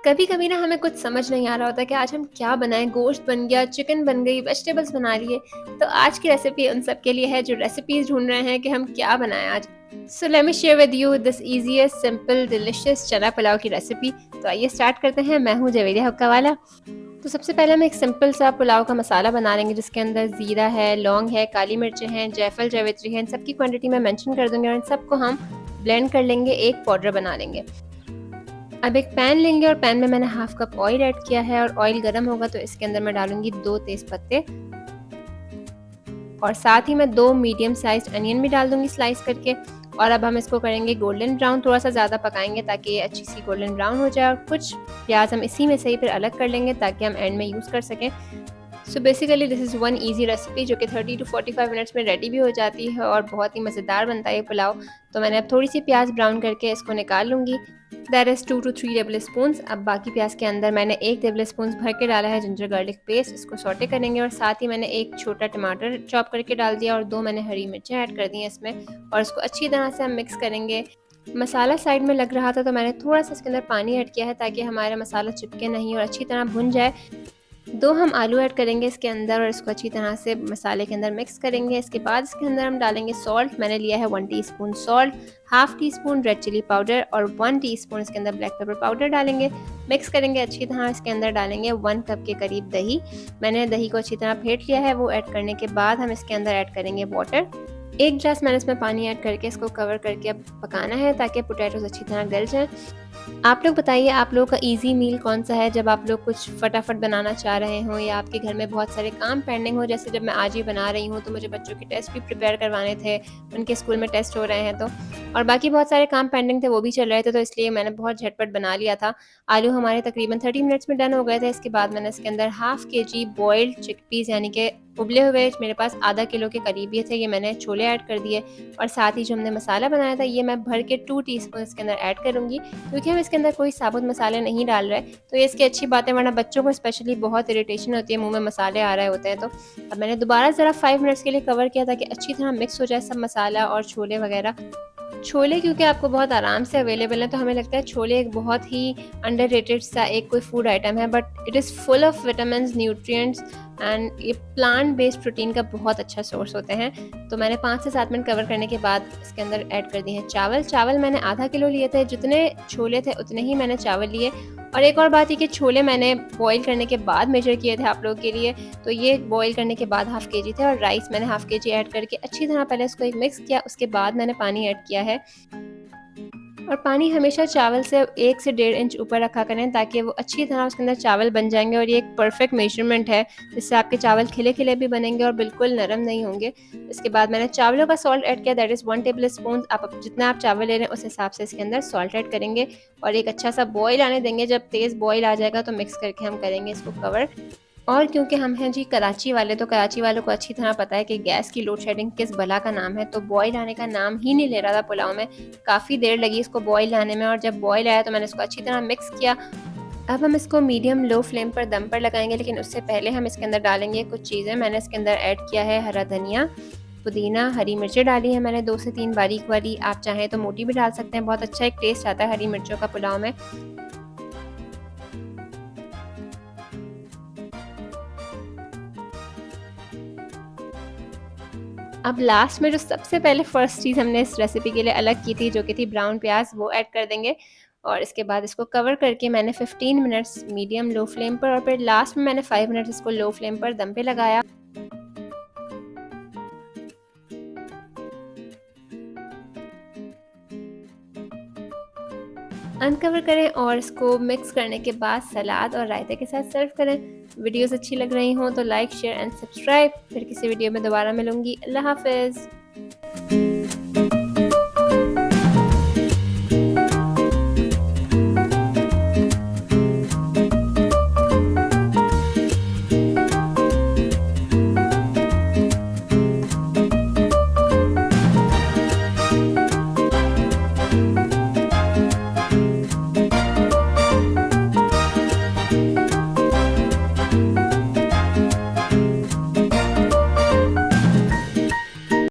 कभी कभी ना हमें कुछ समझ नहीं आ रहा होता कि आज हम क्या बनाएं। गोश्त बन गया, चिकन बन गई, वेजिटेबल्स बना लिए। तो आज की रेसिपी उन सब के लिए है जो रेसिपीज ढूंढ रहे हैं कि हम क्या बनाएं आज। So let me share with you this easiest simple delicious चना पुलाव की रेसिपी। तो आइए स्टार्ट करते हैं। मैं हूं जवेरिया हुक्का वाला। तो सबसे पहले हम एक सिंपल सा पुलाव का मसाला बना लेंगे जिसके अंदर ज़ीरा है, लौंग है, काली मिर्चें हैं, जायफल जावित्री है। इन सब की क्वांटिटी मैं मेंशन कर दूंगी और इन सबको हम ब्लेंड कर लेंगे, एक पाउडर बना लेंगे। अब एक पैन लेंगे और पैन में मैंने हाफ कप ऑयल ऐड किया है और ऑयल गर्म होगा तो इसके अंदर मैं डालूंगी 2 तेज पत्ते और साथ ही मैं 2 मीडियम साइज्ड अनियन भी डाल दूंगी स्लाइस करके। और अब हम इसको करेंगे गोल्डन ब्राउन, थोड़ा सा ज़्यादा पकाएंगे ताकि ये अच्छी सी गोल्डन ब्राउन हो जाए। और कुछ प्याज हम इसी में से ही फिर अलग कर लेंगे ताकि हम एंड में यूज़ कर सकें। So basically this is one easy recipe जो कि 30 टू 45 मिनट्स में रेडी भी हो जाती है और बहुत ही मज़ेदार बनता है ये पुलाव। तो मैंने अब थोड़ी सी प्याज ब्राउन करके इसको निकाल लूँगी। That is 2 to 3 tablespoons. अब बाकी प्याज के अंदर मैंने 1 टेबल स्पून भर के डाला है जिंजर गार्लिक पेस्ट। इसको सौटे करेंगे और साथ ही मैंने एक छोटा टमाटर चॉप करके डाल दिया और 2 मैंने हरी मिर्चें ऐड कर दी हैं इसमें। और इसको अच्छी तरह से हम मिक्स करेंगे। मसाला साइड में लग रहा था तो मैंने थोड़ा सा इसके अंदर पानी ऐड किया है ताकि हमारा मसाला चिपके नहीं और अच्छी तरह भुन जाए। 2 हम आलू ऐड करेंगे इसके अंदर और इसको अच्छी तरह से मसाले के अंदर मिक्स करेंगे। इसके बाद इसके अंदर हम डालेंगे सॉल्ट। मैंने लिया है 1 teaspoon salt, half teaspoon red chilli powder और 1 टीस्पून इसके अंदर ब्लैक पेपर पाउडर डालेंगे। मिक्स करेंगे अच्छी तरह। इसके अंदर डालेंगे 1 कप के करीब दही। मैंने दही को अच्छी तरह फेंट लिया है। वो ऐड करने के बाद हम इसके अंदर ऐड करेंगे वाटर। 1 ग्लास मैंने इसमें पानी ऐड करके इसको कवर करके अब पकाना है ताकि पोटैटोज अच्छी तरह गल जाए। आप लोग बताइए आप लोगों का इजी मील कौन सा है जब आप लोग कुछ फटाफट बनाना चाह रहे हों या आपके घर में बहुत सारे काम पेंडिंग हो। जैसे जब मैं आज ही बना रही हूँ तो मुझे बच्चों के टेस्ट भी प्रिपेयर करवाने थे, उनके स्कूल में टेस्ट हो रहे हैं तो, और बाकी बहुत सारे काम पेंडिंग थे वो भी चल रहे थे तो इसलिए मैंने बहुत झटपट बना लिया था। आलू हमारे तकरीबन 30 मिनट्स में डन हो गए थे। इसके बाद मैंने इसके अंदर हाफ केजी बॉइल्ड चिकपीस यानी कि उबले हुए, मेरे पास आधा किलो के करीब ये थे, ये मैंने छोले ऐड कर दिए। और साथ ही जो हमने मसाला बनाया था ये मैं भर के 2 टीस्पून इसके अंदर ऐड करूँगी क्योंकि हम इसके अंदर कोई साबुत मसाले नहीं डाल रहे। तो ये इसकी अच्छी बात है, वरना बच्चों को स्पेशली बहुत इरिटेशन होती है, मुंह में मसाले आ रहे होते हैं। तो अब मैंने दोबारा ज़रा 5 मिनट्स के लिए कवर किया ताकि अच्छी तरह मिक्स हो जाए सब मसाला और छोले वगैरह। छोले क्योंकि आपको बहुत आराम से अवेलेबल है तो हमें लगता है छोले एक बहुत ही अंडररेटेड सा एक कोई फूड आइटम है, but it is full of vitamins, nutrients and ये प्लांट बेस्ड प्रोटीन का बहुत अच्छा सोर्स होते हैं। तो मैंने 5 से 7 मिनट कवर करने के बाद इसके अंदर ऐड कर दिए हैं चावल। चावल मैंने आधा किलो लिए थे, जितने छोले थे उतने ही मैंने चावल लिए। और एक और बात ये कि छोले मैंने बॉईल करने के बाद मेजर किए थे आप लोगों के लिए, तो ये बॉईल करने के बाद हाफ़ केजी थे। और राइस मैंने हाफ़ केजी ऐड करके अच्छी तरह पहले इसको एक मिक्स किया, उसके बाद मैंने पानी ऐड किया है। और पानी हमेशा चावल से 1 से 1.5 इंच ऊपर रखा करें ताकि वो अच्छी तरह उसके अंदर चावल बन जाएंगे। और ये एक परफेक्ट मेजरमेंट है जिससे आपके चावल खिले खिले भी बनेंगे और बिल्कुल नरम नहीं होंगे। इसके बाद मैंने चावलों का सॉल्ट ऐड किया, दैट इज़ 1 टेबल स्पून। आप जितना आप चावल ले रहे हैं उस हिसाब से इसके अंदर सॉल्ट ऐड करेंगे और एक अच्छा सा बॉयल आने देंगे। जब तेज़ बॉयल आ जाएगा तो मिक्स करके हम करेंगे इसको कवर। और क्योंकि हम हैं जी कराची वाले तो कराची वालों को अच्छी तरह पता है कि गैस की लोड शेडिंग किस बला का नाम है। तो बॉयल आने का नाम ही नहीं ले रहा था पुलाव में, काफ़ी देर लगी इसको बॉयल आने में। और जब बॉयल आया तो मैंने इसको अच्छी तरह मिक्स किया। अब हम इसको मीडियम लो फ्लेम पर दम पर लगाएंगे, लेकिन उससे पहले हम इसके अंदर डालेंगे कुछ चीज़ें। मैंने इसके अंदर ऐड किया है हरा धनिया, पुदीना, हरी मिर्चें डाली है मैंने 2 से 3 बारीक वाली। आप चाहें तो मोटी भी डाल सकते हैं, बहुत अच्छा एक टेस्ट आता है हरी मिर्चों का पुलाव में। अब लास्ट में जो सबसे पहले फर्स्ट चीज़ हमने इस रेसिपी के लिए अलग की थी जो कि थी ब्राउन प्याज, वो ऐड कर देंगे। और इसके बाद इसको कवर करके मैंने 15 मिनट्स मीडियम लो फ्लेम पर और फिर लास्ट में मैंने 5 मिनट्स इसको लो फ्लेम पर दम पे लगाया। अनकवर करें और इसको मिक्स करने के बाद सलाद और रायते के साथ सर्व करें। वीडियोस अच्छी लग रही हों तो लाइक, शेयर एंड सब्सक्राइब। फिर किसी वीडियो में दोबारा मिलूंगी। अल्लाह हाफिज़।